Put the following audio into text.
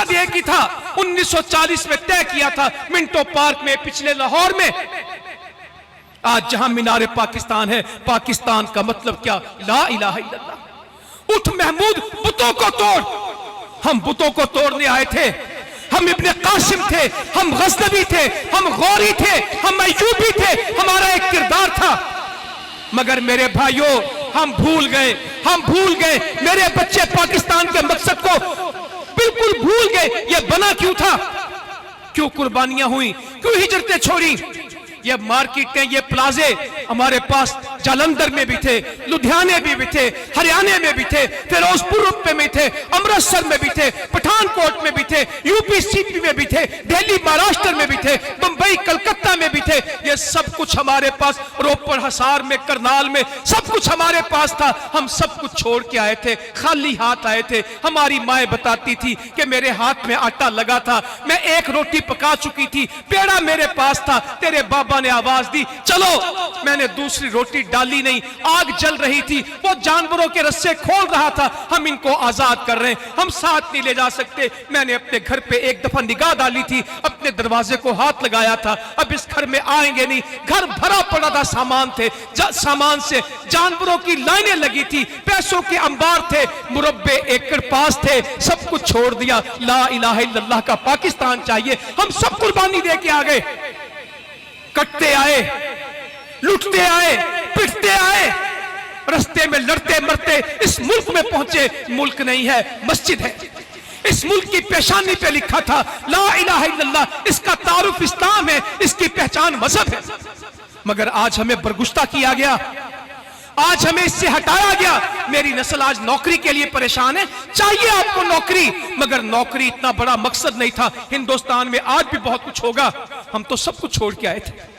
मकसद एक ही था, 1940 में तय किया था मिंटो पार्क में पिछले लाहौर में। आज जहां मीनार पाकिस्तान है, पाकिस्तान का मतलब क्या? ला इलाहा इल्लल्लाह। उठ महमूद, बुतों को तोड़। हम बुतों को तोड़ने आए थे, हम इब्ने कासिम थे, हम गज़नवी थे, हम गौरी थे, हम अय्यूबी थे, हमारा एक किरदार था। मगर मेरे भाइयों, हम भूल गए। मेरे बच्चे पाकिस्तान के मकसद को बिल्कुल भूल गए। ये बना क्यों था? क्यों कुर्बानियां हुई? क्यों हिजरतें छोड़ी? ये मार्केटें, ये प्लाजे हमारे पास जालंधर में भी थे, लुधियाने में भी थे, हरियाणा में भी थे, फिरोजपुर में थे, अमृतसर में भी थे, पठानकोट में भी थे, यूपी सीपी में भी थे, दिल्ली महाराष्ट्र में भी थे, बंबई कलकत्ता में भी थे। ये सब कुछ हमारे पास, रोपड़, हिसार में, करनाल में, सब कुछ हमारे पास था। हम सब कुछ छोड़ के आए थे, खाली हाथ आए थे। हमारी माएँ बताती थी कि मेरे हाथ में आटा लगा था, मैं एक रोटी पका चुकी थी, पेड़ा मेरे पास था, तेरे बाबा ने आवाज दी चलो, मैंने दूसरी रोटी डाली नहीं, आग जल रही थी, वो जानवरों के रस्से खोल रहा था, हम इनको आजाद कर रहे हैं, हम साथ नहीं ले जा सकते। मैंने अपने घर पे एक दफा निगाह डाली थी, अपने दरवाजे को हाथ लगाया था, अब इस घर में आएंगे नहीं। घर भरा पड़ा था सामान से, जानवरों की लाइनें लगी थी, पैसों के अंबार थे, मुरब्बे एकड़ पास थे, सब कुछ छोड़ दिया। ला इलाहा इल्लल्लाह का पाकिस्तान चाहिए। हम सब कुर्बानी दे के आ गए, कटते आए, लुटते आए, पिटते आए, रस्ते में लड़ते मरते इस मुल्क में पहुंचे। मुल्क नहीं है, मस्जिद है। इस मुल्क की पेशानी पे लिखा था ला इलाहा इल्लल्लाह, इसका तारुफ इस्लाम है, इसकी पहचान मजहब है। मगर आज हमें बरगुश्ता किया गया, आज हमें इससे हटाया गया। मेरी नस्ल आज नौकरी के लिए परेशान है। चाहिए आपको नौकरी, मगर नौकरी इतना बड़ा मकसद नहीं था। हिंदुस्तान में आज भी बहुत कुछ होगा, हम तो सब कुछ छोड़ के आए थे।